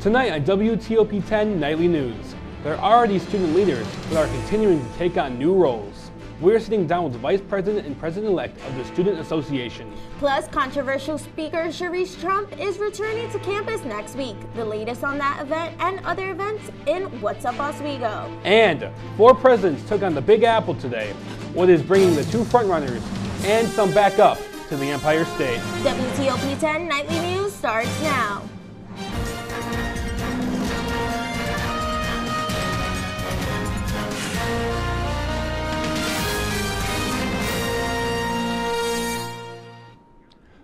Tonight on WTOP-10 Nightly News, there are these student leaders that are continuing to take on new roles. We're sitting down with the Vice President and President-elect of the Student Association. Plus, controversial speaker Sharice Trump is returning to campus next week. The latest on that event and other events in What's Up Oswego. And 4 presidents took on the Big Apple today, what is bringing the 2 frontrunners and some backup to the Empire State. WTOP-10 Nightly News starts now.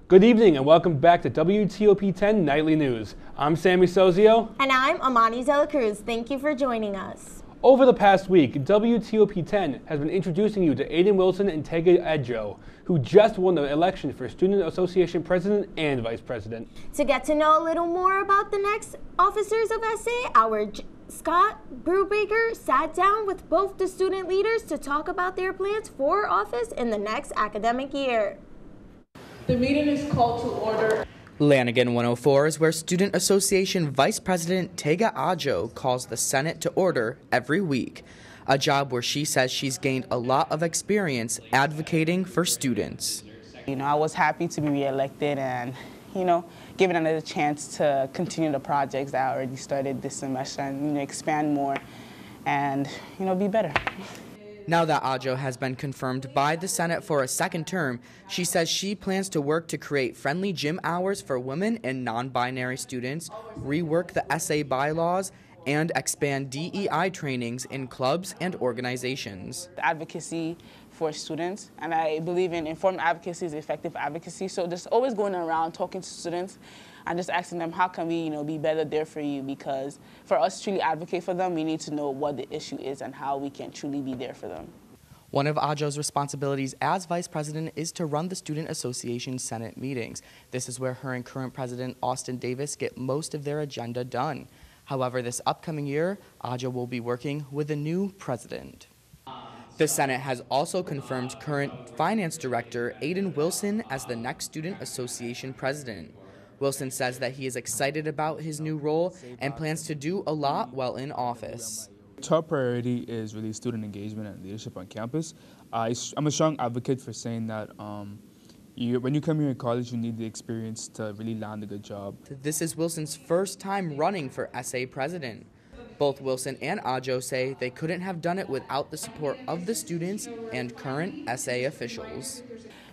Good evening and welcome back to WTOP-10 Nightly News. I'm Sammy Sozio. And I'm Amani Zella Cruz. Thank you for joining us. Over the past week, WTOP-10 has been introducing you to Aiden Wilson and Tega Adjo, who just won the election for Student Association President and Vice President. To get to know a little more about the next officers of SA, our Scott Brubaker sat down with both the student leaders to talk about their plans for office in the next academic year. The meeting is called to order. Lanigan 104 is where Student Association Vice President Tega Adjo calls the Senate to order every week, a job where she says she's gained a lot of experience advocating for students. I was happy to be reelected and, given another chance to continue the projects that I already started this semester and, expand more and, be better. Now that Adjo has been confirmed by the Senate for a second term, she says she plans to work to create friendly gym hours for women and non-binary students, rework the SA bylaws, and expand DEI trainings in clubs and organizations. Advocacy for students, and I believe in informed advocacy is effective advocacy, so just always going around talking to students and just asking them how can we be better there for you, because for us to truly advocate for them, we need to know what the issue is and how we can truly be there for them. One of Adjo's responsibilities as vice president is to run the Student Association Senate meetings. This is where her and current president Austin Davis get most of their agenda done. However, this upcoming year, Adjo will be working with a new president. The Senate has also confirmed current finance director Aiden Wilson as the next Student Association president. Wilson says that he is excited about his new role and plans to do a lot while in office. Top priority is really student engagement and leadership on campus. I'm a strong advocate for saying that when you come here in college, you need the experience to really land a good job. This is Wilson's first time running for SA president. Both Wilson and Adjo say they couldn't have done it without the support of the students and current SA officials.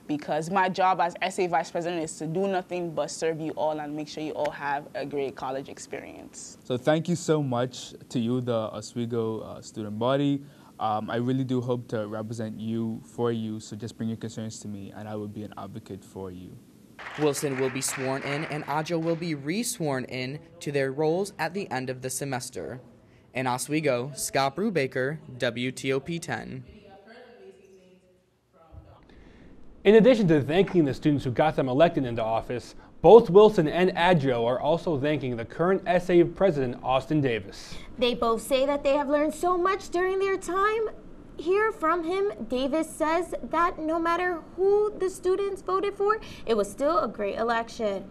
Because my job as SA Vice President is to do nothing but serve you all and make sure you all have a great college experience. So thank you so much to you, the Oswego student body. I really do hope to represent you for you, so just bring your concerns to me and I will be an advocate for you. Wilson will be sworn in and Adjo will be re-sworn in to their roles at the end of the semester. In Oswego, Scott Brubaker, WTOP-10. In addition to thanking the students who got them elected into office, both Wilson and Adjo are also thanking the current SA president, Austin Davis. They both say that they have learned so much during their time here from him. Davis says that no matter who the students voted for, it was still a great election.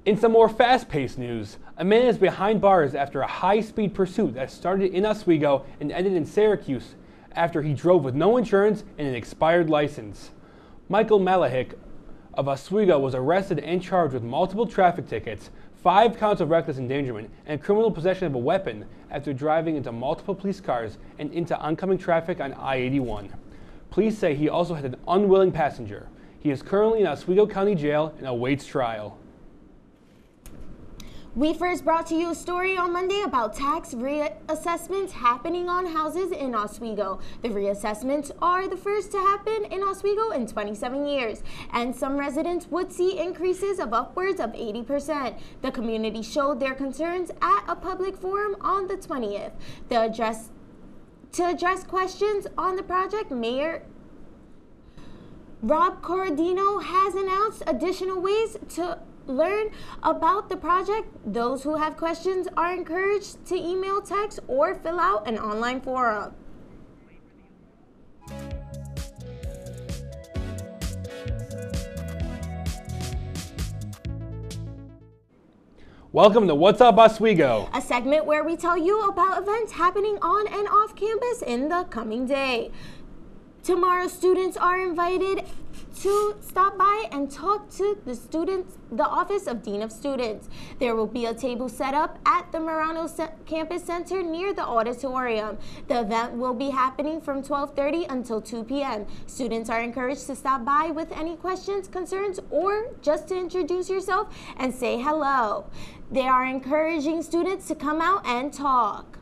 In some more fast-paced news, a man is behind bars after a high-speed pursuit that started in Oswego and ended in Syracuse after he drove with no insurance and an expired license. Michael Malahik of Oswego was arrested and charged with multiple traffic tickets, 5 counts of reckless endangerment, and criminal possession of a weapon after driving into multiple police cars and into oncoming traffic on I-81. Police say he also had an unwilling passenger. He is currently in Oswego County Jail and awaits trial. We first brought to you a story on Monday about tax reassessments happening on houses in Oswego. The reassessments are the first to happen in Oswego in 27 years, and some residents would see increases of upwards of 80%. The community showed their concerns at a public forum on the 20th. To address questions on the project, Mayor Rob Corradino has announced additional ways to learn about the project. Those who have questions are encouraged to email, text, or fill out an online forum. Welcome to What's Up Oswego, a segment where we tell you about events happening on and off campus in the coming day. Tomorrow, students are invited to stop by and talk to the Office of Dean of Students. There will be a table set up at the Marano Campus Center near the auditorium. The event will be happening from 12:30 until 2 p.m. Students are encouraged to stop by with any questions, concerns, or just to introduce yourself and say hello. They are encouraging students to come out and talk.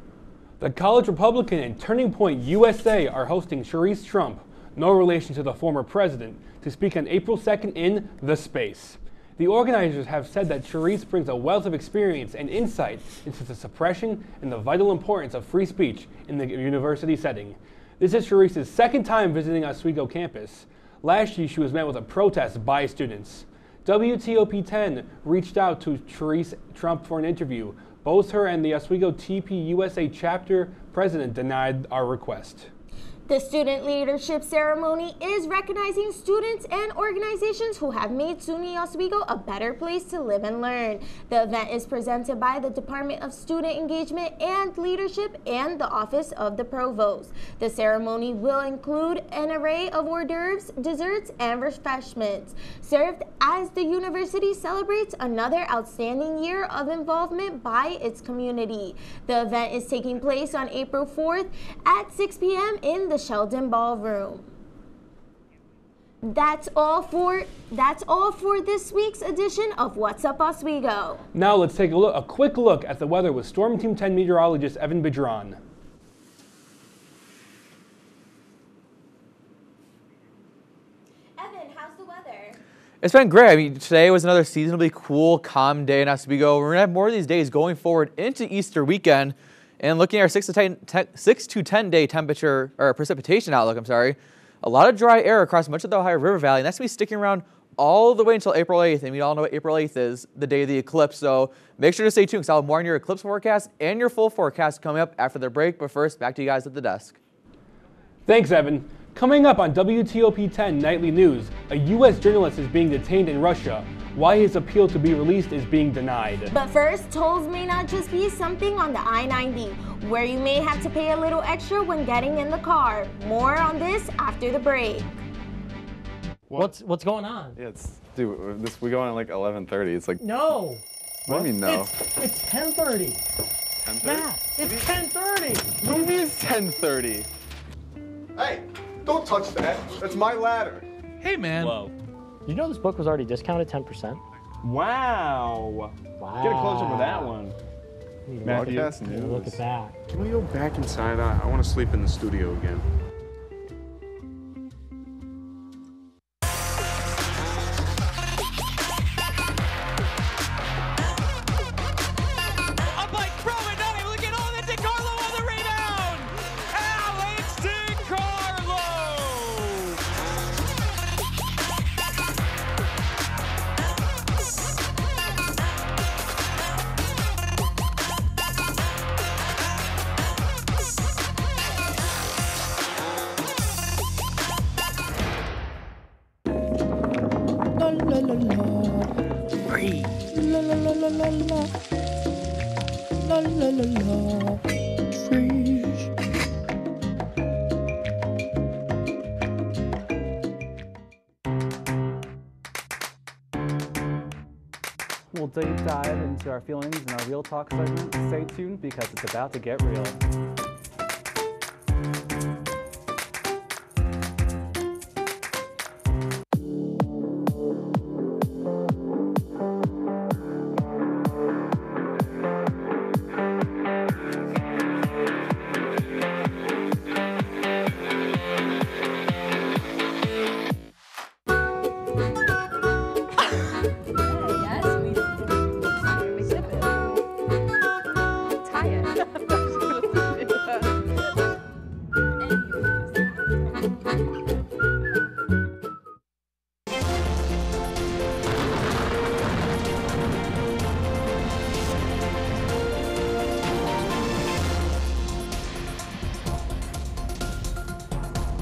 The College Republican and Turning Point USA are hosting Charisse Trump, no relation to the former president, to speak on April 2nd in The Space. The organizers have said that Charisse brings a wealth of experience and insight into the suppression and the vital importance of free speech in the university setting. This is Charisse's second time visiting Oswego campus. Last year, she was met with a protest by students. WTOP-10 reached out to Charisse Trump for an interview. Both her and the Oswego TP USA chapter president denied our request. The student leadership ceremony is recognizing students and organizations who have made SUNY Oswego a better place to live and learn. The event is presented by the Department of Student Engagement and Leadership and the Office of the Provost. The ceremony will include an array of hors d'oeuvres, desserts, and refreshments, served as the university celebrates another outstanding year of involvement by its community. The event is taking place on April 4th at 6 p.m. in the Sheldon Ballroom. That's all for this week's edition of What's Up Oswego. Now let's take a quick look at the weather with Storm Team 10 meteorologist Evan Bidron. Evan, how's the weather? It's been great. I mean, today was another seasonably cool, calm day in Oswego. We're going to have more of these days going forward into Easter weekend. And looking at our 6 to 10 day temperature or precipitation outlook, a lot of dry air across much of the Ohio River Valley, and that's going to be sticking around all the way until April 8th. And we all know what April 8th is, the day of the eclipse. So make sure to stay tuned because I'll have more on your eclipse forecast and your full forecast coming up after the break. But first, back to you guys at the desk. Thanks, Evan. Coming up on WTOP-10 Nightly News, a U.S. journalist is being detained in Russia. Why his appeal to be released is being denied. But first, tolls may not just be something on the I-90, where you may have to pay a little extra when getting in the car. More on this after the break. What's going on? Yeah, we go on at like 11:30. It's like No. What do you mean no? It's 10:30. 10:30? Yeah, it's 10:30. What do you mean it's 10:30? Hey, don't touch that. That's my ladder. Hey, man. Whoa. You know this book was already discounted 10%? Wow. Get a close up of that one. Matthew, Look at that. Can we go back inside? I want to sleep in the studio again. We'll deep dive into our feelings in our Real Talk segment. Stay tuned because it's about to get real.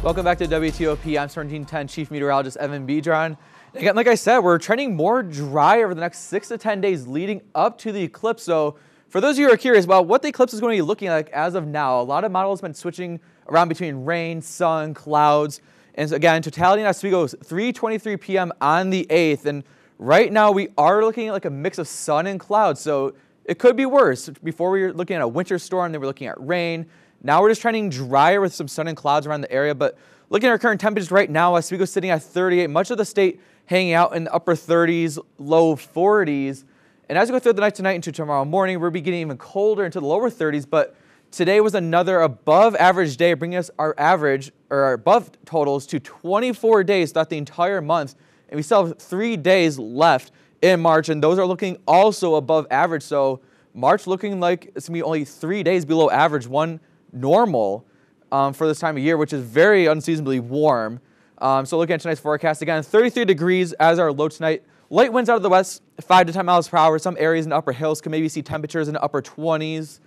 Welcome back to WTOP. I'm Storm Team 10 Chief Meteorologist Evan Bidron. Again, like I said, we're trending more dry over the next 6 to 10 days leading up to the eclipse. So for those of you who are curious about what the eclipse is going to be looking like as of now, a lot of models have been switching around between rain, sun, clouds. And so again, totality in Oswego is 3:23 p.m. on the 8th. And right now we are looking at like a mix of sun and clouds. So it could be worse. Before we were looking at a winter storm, then we're looking at rain. Now we're just trending drier with some sun and clouds around the area. But looking at our current temperatures right now, Oswego's sitting at 38. Much of the state hanging out in the upper 30s, low 40s. And as we go through the night tonight into tomorrow morning, we're getting even colder into the lower 30s. But today was another above average day, bringing us our average or our above totals to 24 days throughout the entire month. And we still have 3 days left in March, and those are looking also above average. So March looking like it's going to be only 3 days below average, one normal for this time of year, which is very unseasonably warm. So looking at tonight's forecast, again, 33 degrees as our low tonight. Light winds out of the west, 5 to 10 miles per hour. Some areas in the upper hills can maybe see temperatures in the upper 20s.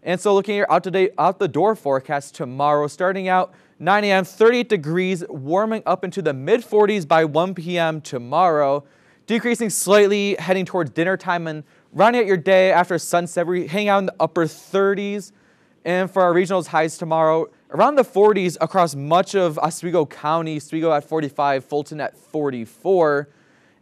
And so looking at your out the door forecast tomorrow, starting out 9 a.m., 38 degrees, warming up into the mid 40s by 1 p.m. tomorrow, decreasing slightly heading towards dinner time and rounding out your day after sunset. We hang out in the upper 30s. And for our regionals highs tomorrow, around the 40s across much of Oswego County, Oswego at 45, Fulton at 44.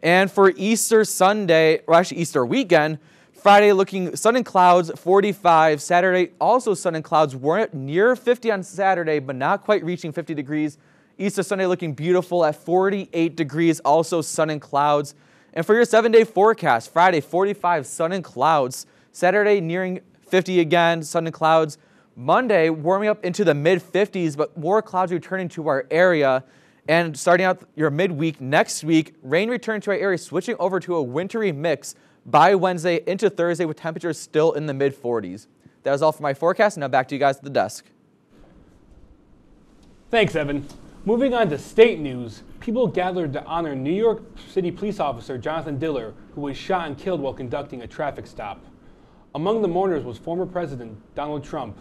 And for Easter Sunday, or actually Easter weekend, Friday looking sun and clouds, 45. Saturday, also sun and clouds. We're near 50 on Saturday, but not quite reaching 50 degrees. Easter Sunday looking beautiful at 48 degrees, also sun and clouds. And for your 7-day forecast, Friday, 45, sun and clouds. Saturday, nearing 50 again, sun and clouds. Monday, warming up into the mid-50s, but more clouds returning to our area. And starting out your midweek next week, rain returning to our area, switching over to a wintry mix by Wednesday into Thursday with temperatures still in the mid-40s. That was all for my forecast. Now back to you guys at the desk. Thanks, Evan. Moving on to state news, people gathered to honor New York City police officer Jonathan Diller, who was shot and killed while conducting a traffic stop. Among the mourners was former President Donald Trump.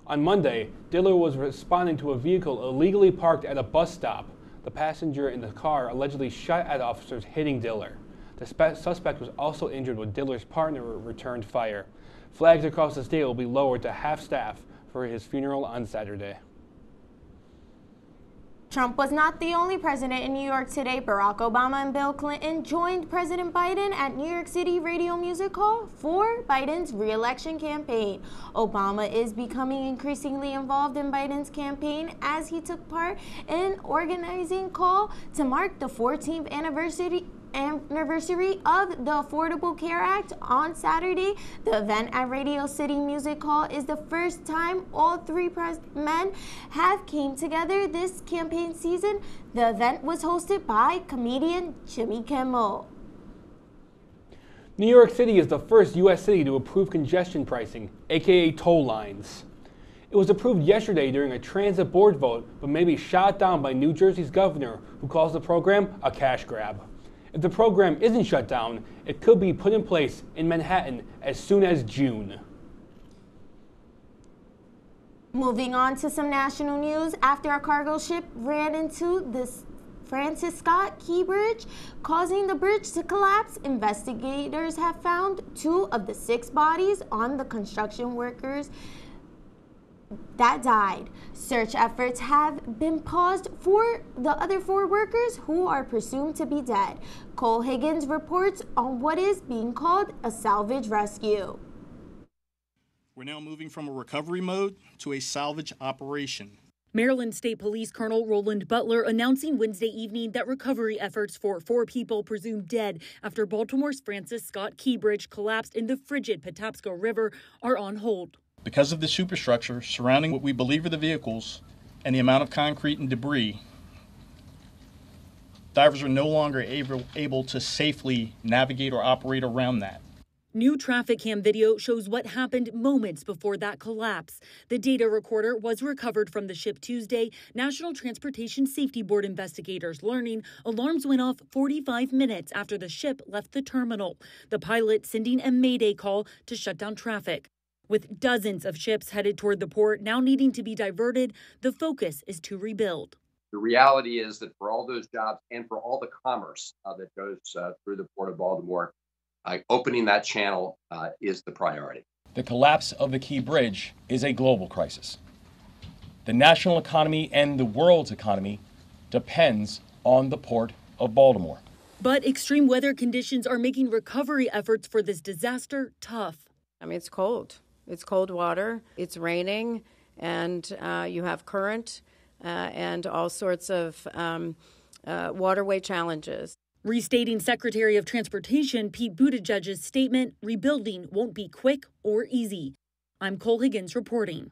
On Monday, Diller was responding to a vehicle illegally parked at a bus stop. The passenger in the car allegedly shot at officers, hitting Diller. The suspect was also injured when Diller's partner returned fire. Flags across the state will be lowered to half staff for his funeral on Saturday. Trump was not the only president in New York today. Barack Obama and Bill Clinton joined President Biden at New York City Radio Music Hall for Biden's re-election campaign. Obama is becoming increasingly involved in Biden's campaign as he took part in an organizing call to mark the 14th anniversary of the Affordable Care Act on Saturday. The event at Radio City Music Hall is the first time all three men have came together this campaign season. The event was hosted by comedian Jimmy Kimmel. New York City is the first U.S. city to approve congestion pricing, aka toll lines. It was approved yesterday during a transit board vote, but may be shot down by New Jersey's governor, who calls the program a cash grab. If the program isn't shut down, it could be put in place in Manhattan as soon as June. Moving on to some national news, after a cargo ship ran into the Francis Scott Key Bridge, causing the bridge to collapse, investigators have found 2 of the 6 bodies on the construction workers that died. Search efforts have been paused for the other 4 workers who are presumed to be dead. Cole Higgins reports on what is being called a salvage rescue. We're now moving from a recovery mode to a salvage operation. Maryland State Police Colonel Roland Butler announcing Wednesday evening that recovery efforts for 4 people presumed dead after Baltimore's Francis Scott Key Bridge collapsed in the frigid Patapsco River are on hold. Because of the superstructure surrounding what we believe are the vehicles and the amount of concrete and debris, divers are no longer able to safely navigate or operate around that. New traffic cam video shows what happened moments before that collapse. The data recorder was recovered from the ship Tuesday. National Transportation Safety Board investigators learning alarms went off 45 minutes after the ship left the terminal. The pilot sending a mayday call to shut down traffic. With dozens of ships headed toward the port now needing to be diverted, the focus is to rebuild. The reality is that for all those jobs and for all the commerce that goes through the Port of Baltimore, opening that channel is the priority. The collapse of the Key Bridge is a global crisis. The national economy and the world's economy depends on the Port of Baltimore. But extreme weather conditions are making recovery efforts for this disaster tough. I mean, it's cold. It's cold water. It's raining, and you have current and all sorts of waterway challenges. Restating Secretary of Transportation Pete Buttigieg's statement, rebuilding won't be quick or easy. I'm Cole Higgins reporting.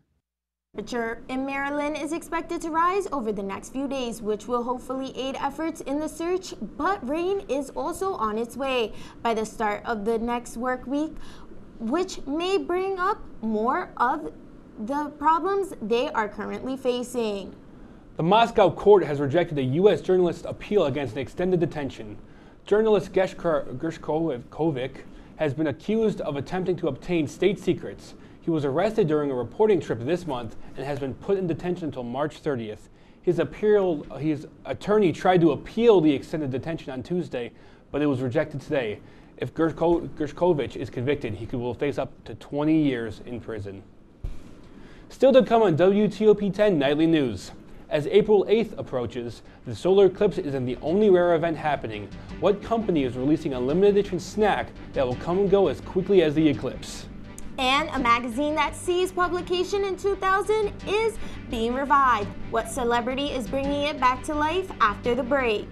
Temperature in Maryland is expected to rise over the next few days, which will hopefully aid efforts in the search, but rain is also on its way by the start of the next work week, which may bring up more of the problems they are currently facing. The Moscow court has rejected a U.S. journalist's appeal against an extended detention. Journalist Gershkovich has been accused of attempting to obtain state secrets. He was arrested during a reporting trip this month and has been put in detention until March 30th. His attorney tried to appeal the extended detention on Tuesday, but it was rejected today. If Gershkovich is convicted, he will face up to 20 years in prison. Still to come on WTOP-10 Nightly News. As April 8th approaches, the solar eclipse isn't the only rare event happening. What company is releasing a limited edition snack that will come and go as quickly as the eclipse? And a magazine that ceased publication in 2000 is being revived. What celebrity is bringing it back to life after the break?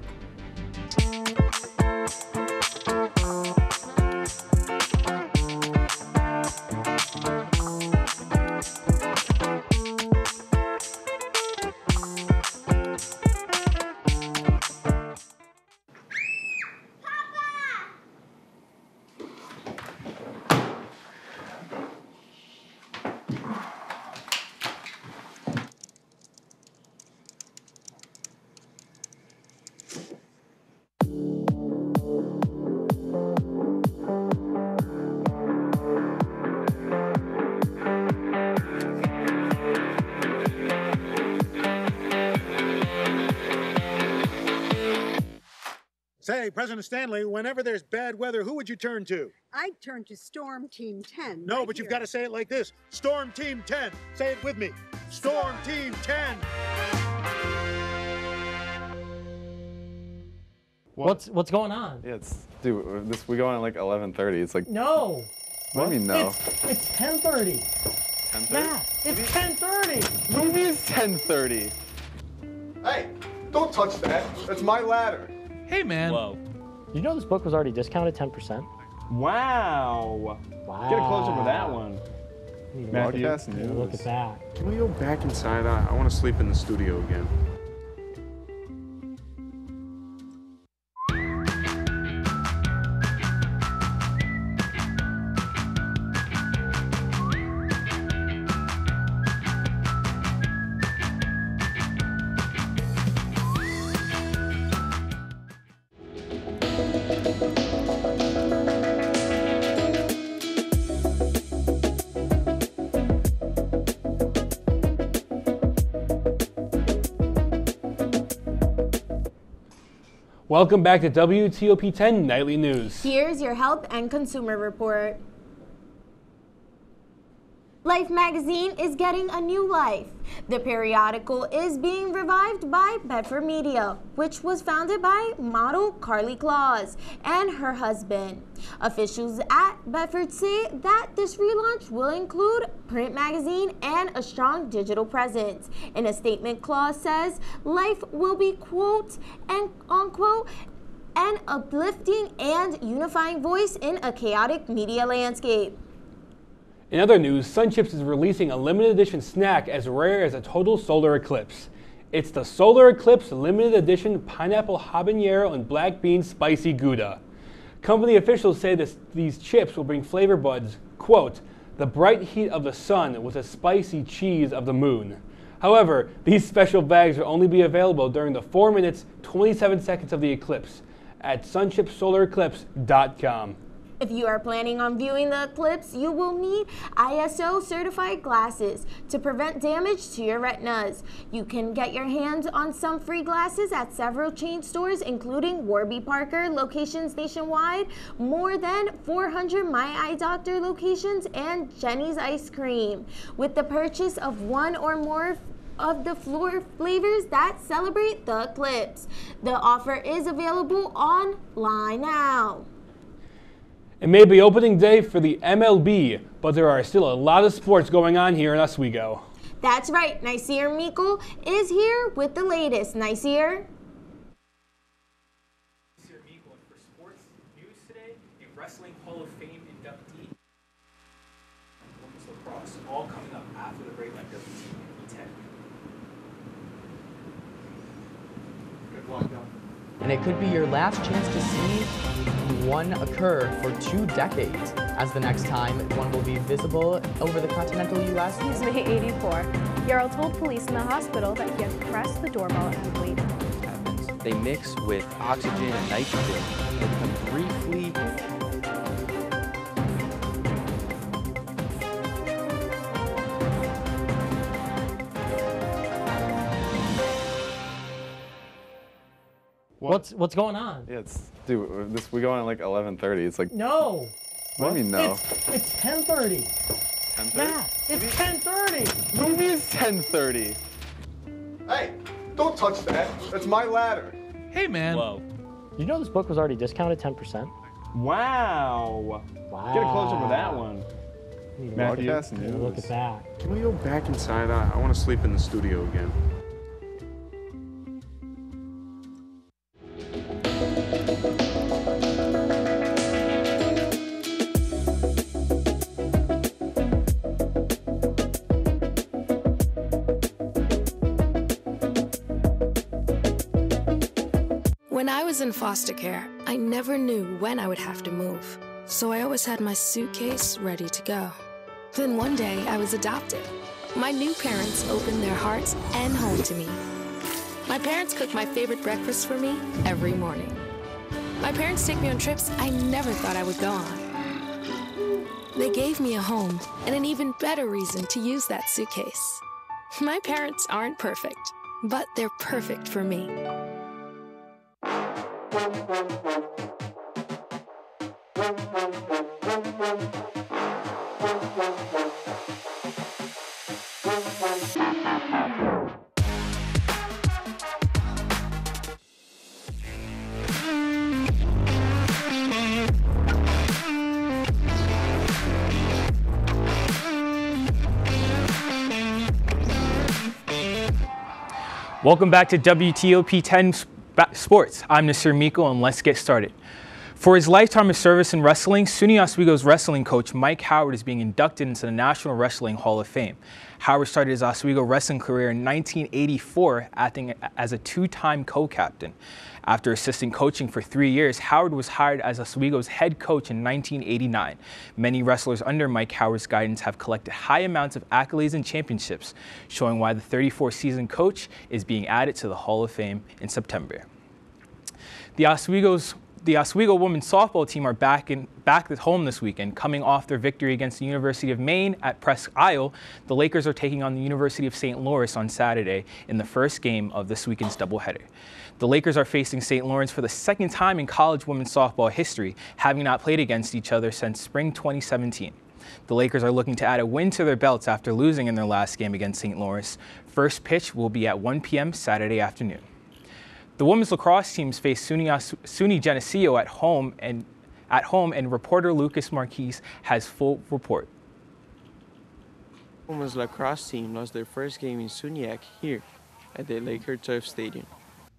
Say, President Stanley, whenever there's bad weather, who would you turn to? I'd turn to Storm Team 10. No, but you've got to say it like this. Storm Team 10. Say it with me. Storm Team 10. What's going on? Yeah, dude, we go on at like 11:30. It's like No. What do you mean no? It's 10:30. 10:30? Matt, it's 10:30. What do you mean it's 10:30? Hey, don't touch that. That's my ladder. Hey, man. Whoa. You know this book was already discounted 10%? Wow. Get a closer with that one. Matthew, Look at that. Can we go back inside? I want to sleep in the studio again. Welcome back to WTOP-10 Nightly News. Here's your health and consumer report. Life magazine is getting a new life. The periodical is being revived by Bedford Media, which was founded by model Carly Claus and her husband. Officials at Bedford say that this relaunch will include print magazine and a strong digital presence. In a statement, Claus says life will be, quote and unquote, an uplifting and unifying voice in a chaotic media landscape. In other news, Sunchips is releasing a limited edition snack as rare as a total solar eclipse. It's the Solar Eclipse limited edition pineapple habanero and black bean spicy Gouda. Company officials say these chips will bring flavor buds, quote, the bright heat of the sun with the spicy cheese of the moon. However, these special bags will only be available during the 4 minutes, 27 seconds of the eclipse at sunchipssolareclipse.com. If you are planning on viewing the eclipse, you will need ISO certified glasses to prevent damage to your retinas. You can get your hands on some free glasses at several chain stores, including Warby Parker locations nationwide, more than 400 My Eye Doctor locations, and Jenny's Ice Cream. With the purchase of one or more of the floor flavors that celebrate the eclipse. The offer is available online now. It may be opening day for the MLB, but there are still a lot of sports going on here in Oswego. That's right, Nasir Mikkel is here with the latest. Nasir? Nasir Mikkel for sports news today, a Wrestling Hall of Fame inductee, women's lacrosse, all coming up after the break on WTOP-10. Good luck, Don. And it could be your last chance to see one occur for 2 decades, as the next time one will be visible over the continental U.S. He's May 84. Yarrow told police in the hospital that he had pressed the doorbell and waited. They mix with oxygen and nitrogen and become briefly What's going on? Yeah, dude, we go on at like 11:30. It's like No. What do you mean no? It's 10:30. 10:30? Matt, it's 10:30. What do you mean it's 10:30? Hey, don't touch that. That's my ladder. Hey, man. Whoa. You know this book was already discounted 10%? Wow. Get a close up of that one. Matthew, Look at that. Can we go back inside? I want to sleep in the studio again. When I was in foster care, I never knew when I would have to move, so I always had my suitcase ready to go. Then one day, I was adopted. My new parents opened their hearts and home to me. My parents cook my favorite breakfast for me every morning. My parents take me on trips I never thought I would go on. They gave me a home and an even better reason to use that suitcase. My parents aren't perfect, but they're perfect for me. Welcome back to WTOP-10 Sports. I'm Nasir Mikkel, and let's get started. For his lifetime of service in wrestling, SUNY Oswego's wrestling coach Mike Howard is being inducted into the National Wrestling Hall of Fame. Howard started his Oswego wrestling career in 1984, acting as a 2-time co-captain. After assistant coaching for 3 years, Howard was hired as Oswego's head coach in 1989. Many wrestlers under Mike Howard's guidance have collected high amounts of accolades and championships, showing why the 34-season coach is being added to the Hall of Fame in September. The Oswego women's softball team are back at home this weekend. Coming off their victory against the University of Maine at Presque Isle, the Lakers are taking on the University of St. Louis on Saturday in the first game of this weekend's doubleheader. The Lakers are facing St. Lawrence for the second time in college women's softball history, having not played against each other since spring 2017. The Lakers are looking to add a win to their belts after losing in their last game against St. Louis. First pitch will be at 1 p.m. Saturday afternoon. The women's lacrosse teams face SUNY Geneseo at home, and reporter Lucas Marquise has full report. The women's lacrosse team lost their first game in SUNYAC here at the Laker Turf Stadium.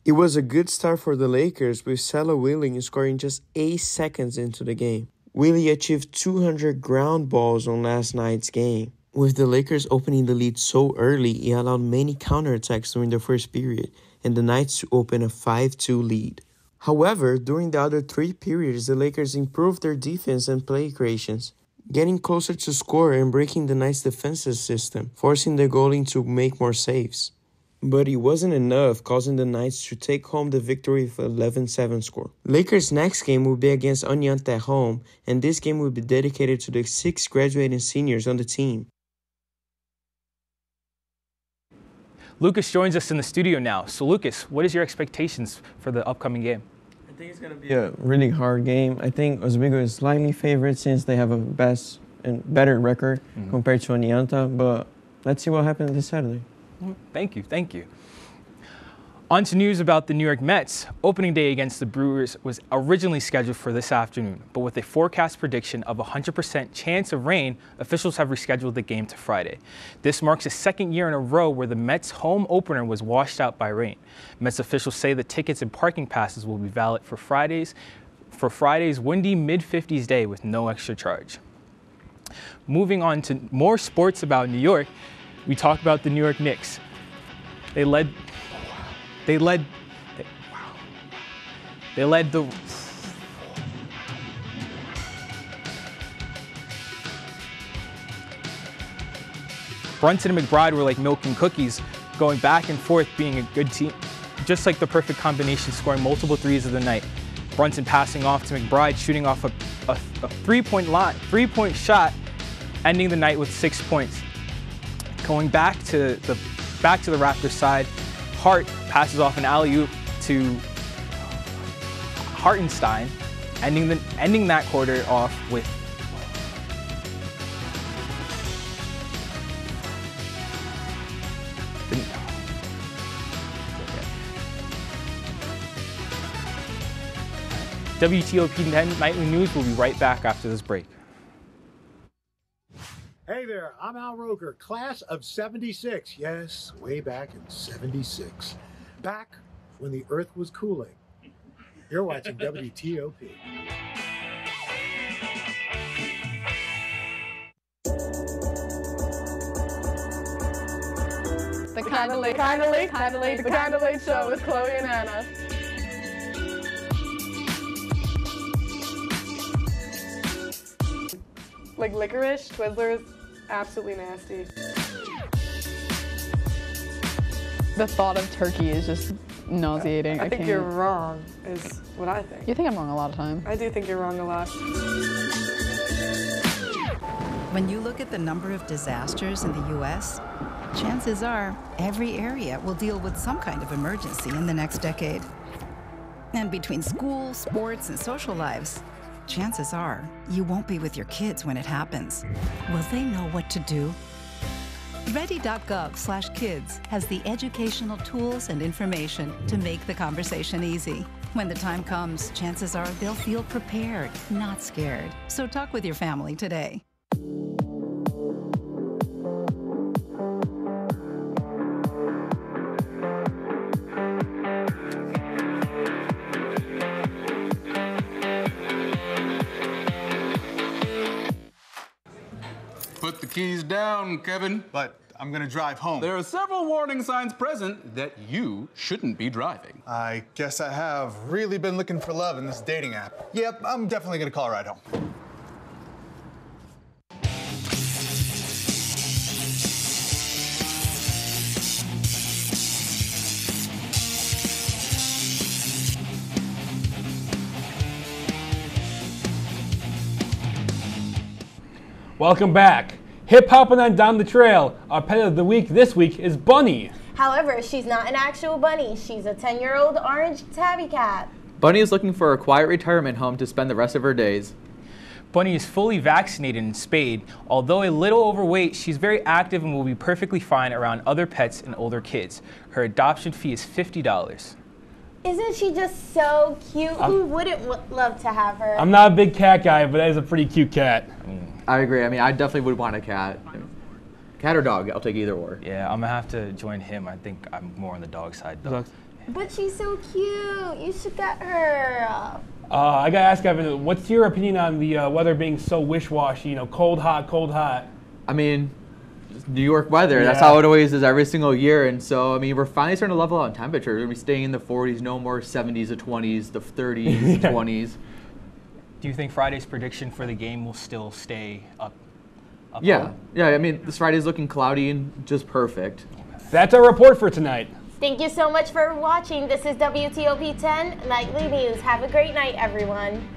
It was a good start for the Lakers, with Sella Willing scoring just 8 seconds into the game. Willie achieved 200 ground balls on last night's game. With the Lakers opening the lead so early, it allowed many counterattacks during the first period, and the Knights to open a 5-2 lead. However, during the other 3 periods, the Lakers improved their defense and play creations, getting closer to score and breaking the Knights' defensive system, forcing the goalie to make more saves. but it wasn't enough, causing the Knights to take home the victory with an 11-7 score. Lakers' next game will be against Oneonta at home, and this game will be dedicated to the 6 graduating seniors on the team. Lucas joins us in the studio now. So Lucas, what is your expectations for the upcoming game? I think it's going to be a really hard game. I think Oswego is slightly favored since they have a best and better record compared to Oneonta, but let's see what happens this Saturday. Thank you, thank you. On to news about the New York Mets. Opening day against the Brewers was originally scheduled for this afternoon, but with a forecast prediction of 100% chance of rain, officials have rescheduled the game to Friday. This marks the second year in a row where the Mets' home opener was washed out by rain. Mets officials say the tickets and parking passes will be valid for Friday's windy mid-50s day with no extra charge. Moving on to more sports about New York, we talk about the New York Knicks. They led the Brunson and McBride were like milk and cookies, going back and forth, being a good team, just like the perfect combination, scoring multiple threes of the night. Brunson passing off to McBride, shooting off a three-point shot, ending the night with 6 points. Going back to the Raptors side, Hart passes off an alley-oop to Hartenstein, ending that quarter off with WTOP-10 Nightly News will be right back after this break. Hey there, I'm Al Roker, class of 76. Yes, way back in 76. Back when the earth was cooling. You're watching WTOP. The Kinda Late Show with Chloe and Anna. Like licorice, Twizzlers, absolutely nasty. The thought of turkey is just nauseating. I think you're wrong, is what I think. You think I'm wrong a lot of times. I do think you're wrong a lot. When you look at the number of disasters in the U.S., chances are every area will deal with some kind of emergency in the next decade. And between school, sports, and social lives, chances are you won't be with your kids when it happens. Will they know what to do? Ready.gov/kids has the educational tools and information to make the conversation easy. When the time comes, chances are they'll feel prepared, not scared. So talk with your family today. Put the keys down, Kevin. But I'm gonna drive home. There are several warning signs present that you shouldn't be driving. I guess I have really been looking for love in this dating app. Yep, I'm definitely gonna call a ride home. Welcome back. Hip-hopping on down the trail. Our pet of the week this week is Bunny. However, she's not an actual bunny. She's a 10-year-old orange tabby cat. Bunny is looking for a quiet retirement home to spend the rest of her days. Bunny is fully vaccinated and spayed. Although a little overweight, she's very active and will be perfectly fine around other pets and older kids. Her adoption fee is $50. Isn't she just so cute? Who wouldn't love to have her? I'm not a big cat guy, but that is a pretty cute cat. I agree. I mean, I definitely would want a cat. Cat or dog, I'll take either or. Yeah, I'm gonna have to join him. I think I'm more on the dog side though. But she's so cute. You should get her. I gotta ask Evan, what's your opinion on the weather being so wish-washy? You know, cold, hot, cold, hot. I mean, New York weather. That's how it always is every single year. And so, I mean, we're finally starting to level out in temperature. We're gonna be staying in the 40s, no more 70s to 20s, the 30s, 20s. Do you think Friday's prediction for the game will still stay up? Yeah, I mean, this Friday's looking cloudy and just perfect. That's our report for tonight. Thank you so much for watching. This is WTOP 10 Nightly News. Have a great night, everyone.